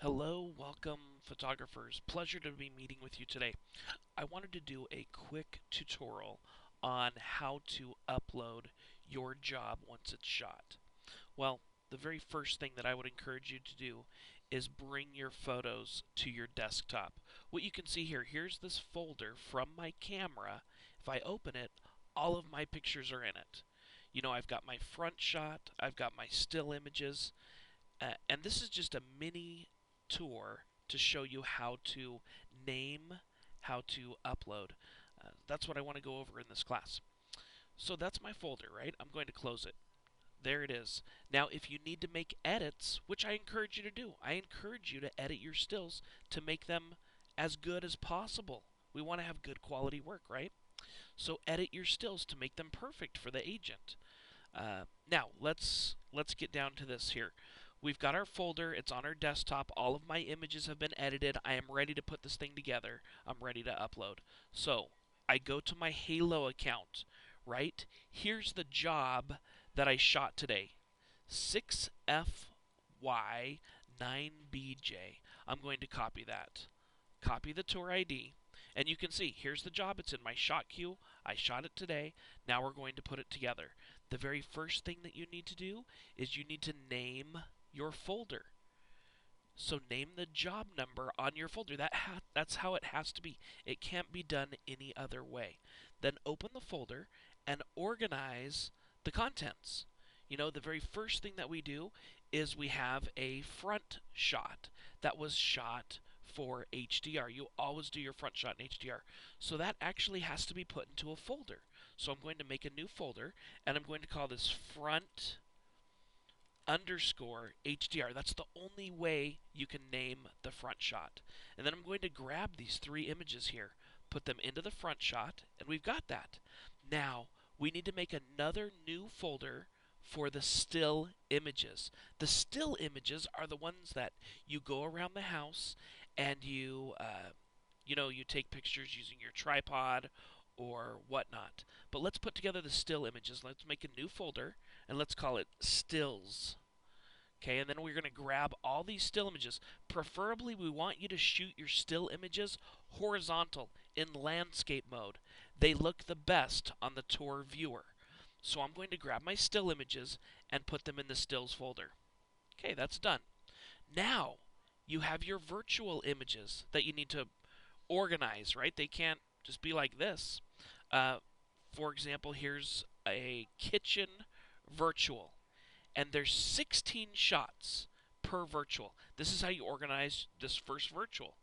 Hello, welcome photographers. Pleasure to be meeting with you today. I wanted to do a quick tutorial on how to upload your job once it's shot. Well, the very first thing that I would encourage you to do is bring your photos to your desktop. What you can see here, here's this folder from my camera. If I open it, all of my pictures are in it. I've got my front shot, I've got my still images, and this is just a mini tour to show you how to name, how to upload. That's what I want to go over in this class. So that's my folder, right? I'm going to close it. There it is. Now, if you need to make edits, which I encourage you to do, I encourage you to edit your stills to make them as good as possible. We want to have good quality work, right? So edit your stills to make them perfect for the agent. Now, let's get down to this here. We've got our folder. It's on our desktop. All of my images have been edited. I am ready to put this thing together. I'm ready to upload. So I go to my Halo account, right? Here's the job that I shot today. 6FY9BJ. I'm going to copy that. Copy the tour ID. And you can see, here's the job. It's in my shot queue. I shot it today. Now we're going to put it together. The very first thing that you need to do is you need to name your folder. So name the job number on your folder. That's how it has to be. It can't be done any other way. Then open the folder and organize the contents. The very first thing that we do is we have a front shot that was shot for HDR. You always do your front shot in HDR. So that actually has to be put into a folder. So I'm going to make a new folder, and I'm going to call this front underscore HDR. That's the only way you can name the front shot. And then I'm going to grab these three images here, put them into the front shot, and we've got that. Now, we need to make another new folder for the still images. The still images are the ones that you go around the house and you take pictures using your tripod or whatnot. But let's put together the still images. Let's make a new folder and let's call it stills. Okay, and then we're going to grab all these still images. Preferably, we want you to shoot your still images horizontal in landscape mode. They look the best on the tour viewer. So I'm going to grab my still images and put them in the stills folder. Okay, that's done. Now, you have your virtual images that you need to organize, right? They can't just be like this. For example, here's a kitchen virtual, and there's 16 shots per virtual. This is how you organize this first virtual.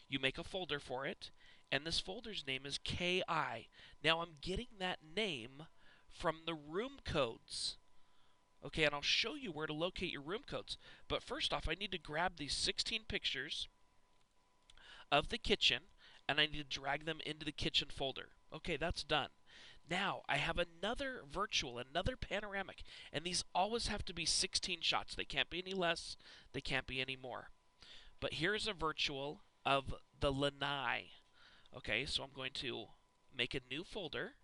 You make a folder for it, and this folder's name is KI. Now I'm getting that name from the room codes. Okay, and I'll show you where to locate your room codes. But first off, I need to grab these 16 pictures of the kitchen, and I need to drag them into the kitchen folder. Okay, that's done. Now, I have another virtual, another panoramic, and these always have to be 16 shots. They can't be any less, they can't be any more. But here's a virtual of the lanai. Okay, so I'm going to make a new folder,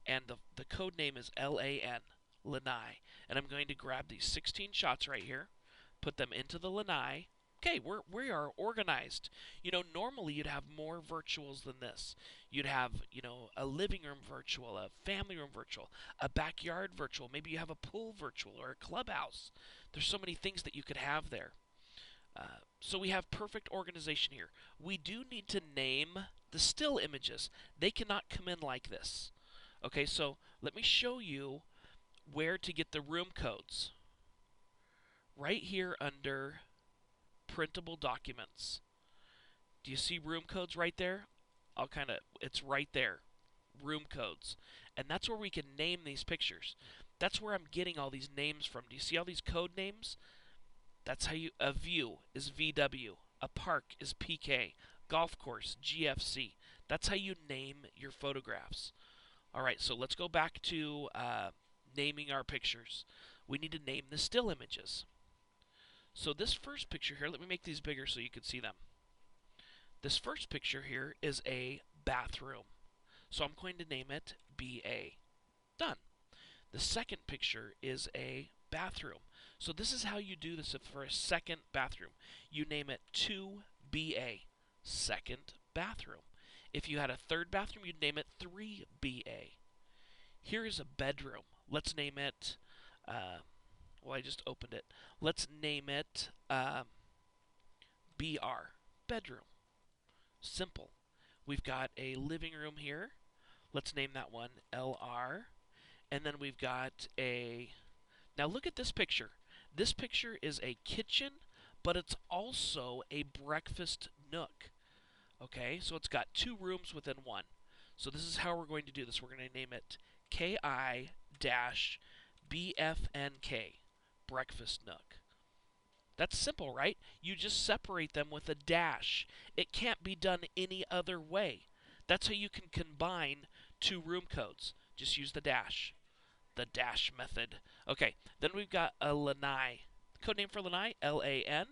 and the code name is LAN, lanai. And I'm going to grab these 16 shots right here, put them into the lanai. Okay, we are organized. Normally you'd have more virtuals than this. You'd have, a living room virtual, a family room virtual, a backyard virtual. Maybe you have a pool virtual or a clubhouse. There's so many things that you could have there. So we have perfect organization here. We do need to name the still images. They cannot come in like this. Okay, so let me show you where to get the room codes. Right here under printable documents. Do you see room codes right there? It's right there. Room codes. And that's where we can name these pictures. That's where I'm getting all these names from. Do you see all these code names? That's how a view is VW. A park is PK. Golf course, GFC. That's how you name your photographs. Alright, so let's go back to naming our pictures. We need to name the still images. So this first picture here, let me make these bigger so you can see them. This first picture here is a bathroom. So I'm going to name it BA. Done. The second picture is a bathroom. So this is how you do this for a second bathroom. You name it 2BA, second bathroom. If you had a third bathroom, you'd name it 3BA. Here is a bedroom. Let's name it, well, I just opened it. Let's name it BR, bedroom. Simple. We've got a living room here. Let's name that one LR. And then we've got a... Now look at this picture. This picture is a kitchen, but it's also a breakfast nook. Okay, so it's got two rooms within one. So this is how we're going to do this. We're going to name it KI-BFNK, breakfast nook. That's simple, right? You just separate them with a dash. It can't be done any other way. That's how you can combine two room codes. Just use the dash. The dash method. Okay, then we've got a lanai. Code name for lanai, LAN.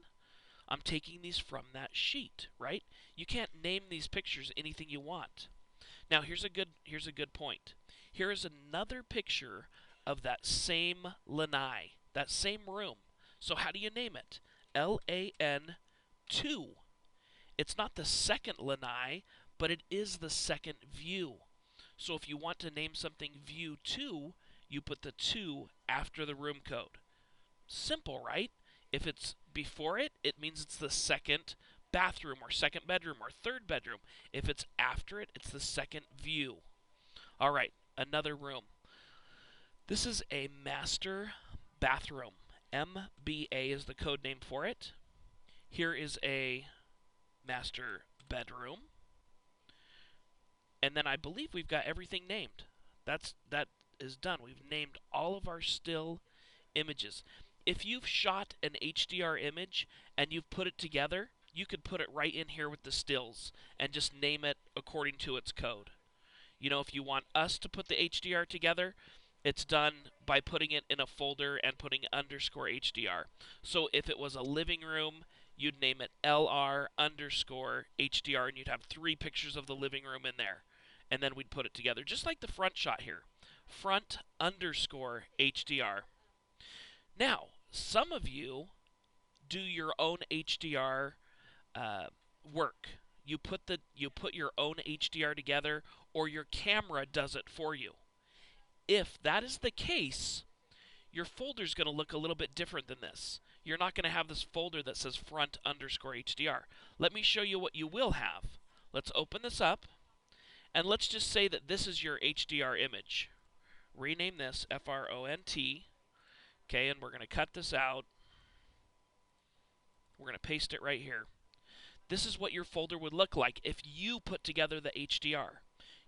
I'm taking these from that sheet, right? You can't name these pictures anything you want. Now here's a good point. Here is another picture of that same lanai, that same room. So how do you name it? LAN2. It's not the second lanai, but it is the second view. So if you want to name something view 2, you put the 2 after the room code. Simple, right? If it's before it, it means it's the second bathroom or second bedroom or third bedroom. If it's after it, it's the second view. All right, another room. This is a master bathroom. MBA is the code name for it. Here is a master bedroom. And then I believe we've got everything named. That is done. We've named all of our still images. If you've shot an HDR image and you've put it together, you could put it right in here with the stills and just name it according to its code. You know, if you want us to put the HDR together, it's done by putting it in a folder and putting underscore HDR. So if it was a living room, you'd name it LR underscore HDR, and you'd have 3 pictures of the living room in there. And then we'd put it together, just like the front shot here. Front underscore HDR. Now, some of you do your own HDR work. You put your own HDR together, or your camera does it for you. If that is the case, your folder is going to look a little bit different than this. You're not going to have this folder that says front underscore HDR. Let me show you what you will have. Let's open this up, and let's just say that this is your HDR image. Rename this FRONT. Okay, and we're going to cut this out. We're going to paste it right here. This is what your folder would look like if you put together the HDR.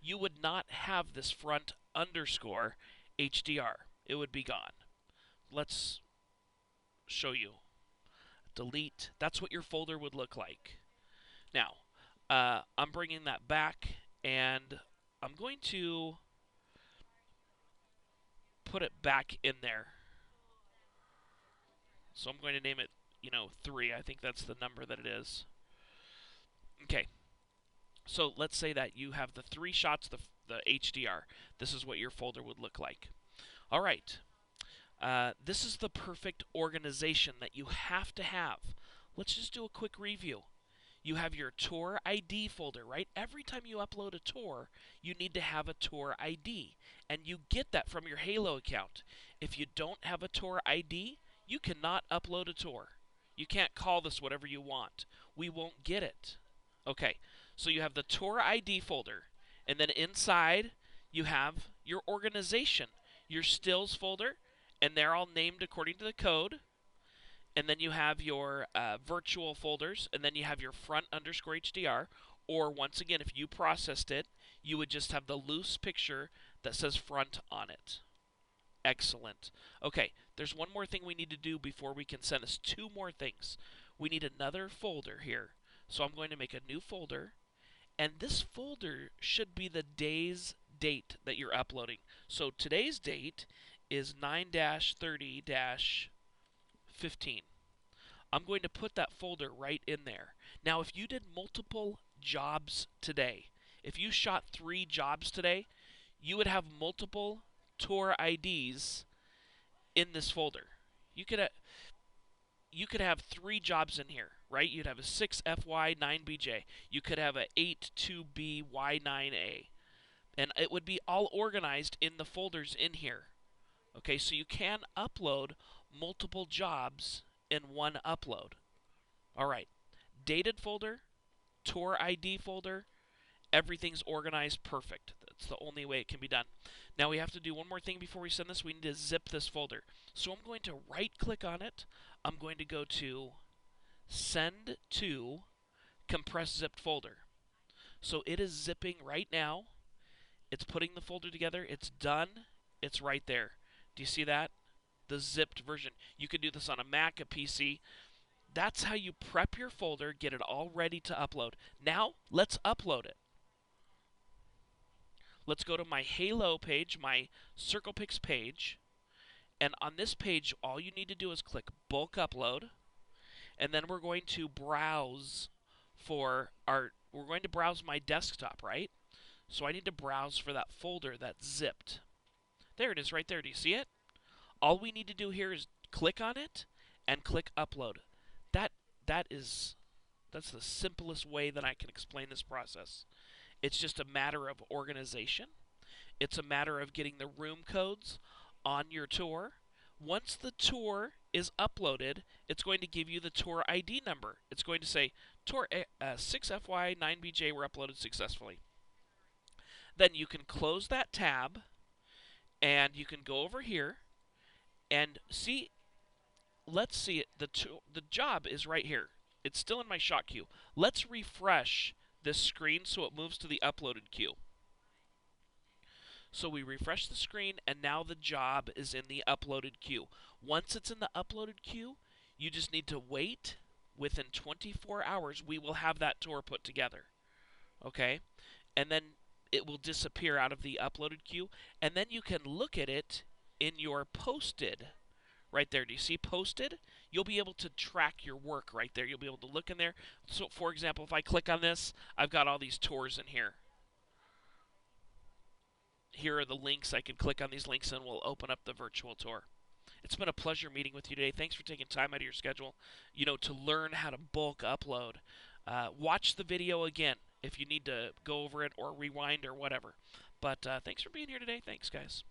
You would not have this front underscore HDR. It would be gone. Let's show you. Delete. That's what your folder would look like. Now, I'm bringing that back, and I'm going to put it back in there. So I'm going to name it, 3. I think that's the number that it is. Okay. So let's say that you have the 3 shots, the HDR. This is what your folder would look like. All right. This is the perfect organization that you have to have. Let's just do a quick review. You have your tour ID folder, right? Every time you upload a tour, you need to have a tour ID. And you get that from your Halo account. If you don't have a tour ID, you cannot upload a tour. You can't call this whatever you want. We won't get it. Okay, so you have the tour ID folder. And then inside, you have your organization, your stills folder, and they're all named according to the code. And then you have your virtual folders, and then you have your front underscore HDR. Or once again, if you processed it, you would just have the loose picture that says front on it. Excellent. Okay, there's one more thing we need to do before we can send us 2 more things. We need another folder here. So I'm going to make a new folder, and this folder should be the day's date that you're uploading. So today's date is 9-30-15. I'm going to put that folder right in there. Now, if you did multiple jobs today, if you shot 3 jobs today, you would have multiple tour IDs in this folder. You could you could have 3 jobs in here, right? You'd have a 6FY9BJ. You could have a 82BY9A. And it would be all organized in the folders in here. Okay, so you can upload multiple jobs in one upload. All right, dated folder, tour ID folder, everything's organized perfect. That's the only way it can be done. Now we have to do one more thing before we send this. We need to zip this folder. So I'm going to right click on it. I'm going to go to send to compress zipped folder. So it is zipping right now. It's putting the folder together. It's done. It's right there. Do you see that? The zipped version. You could do this on a Mac, a PC. That's how you prep your folder, get it all ready to upload. Now, let's upload it. Let's go to my Halo page, my Circlepix page. And on this page, all you need to do is click bulk upload. And then we're going to browse we're going to browse my desktop, right? So I need to browse for that folder that's zipped. There it is right there. Do you see it? All we need to do here is click on it and click upload. That's the simplest way that I can explain this process. It's just a matter of organization. It's a matter of getting the room codes on your tour. Once the tour is uploaded, it's going to give you the tour ID number. It's going to say tour 6FY9BJ were uploaded successfully. Then you can close that tab and you can go over here and see. Let's see it. The job is right here. It's still in my shot queue. Let's refresh this screen so it moves to the uploaded queue. So we refresh the screen, and now the job is in the uploaded queue. Once it's in the uploaded queue, you just need to wait. Within 24 hours, we will have that tour put together. Okay? And then it will disappear out of the uploaded queue, and then you can look at it in your posted. Right there, do you see posted? You'll be able to track your work right there. You'll be able to look in there. So, for example, if I click on this, I've got all these tours in here. Here are the links. I can click on these links and we'll open up the virtual tour. It's been a pleasure meeting with you today. Thanks for taking time out of your schedule, to learn how to bulk upload. Watch the video again if you need to go over it or rewind or whatever. But thanks for being here today. Thanks, guys.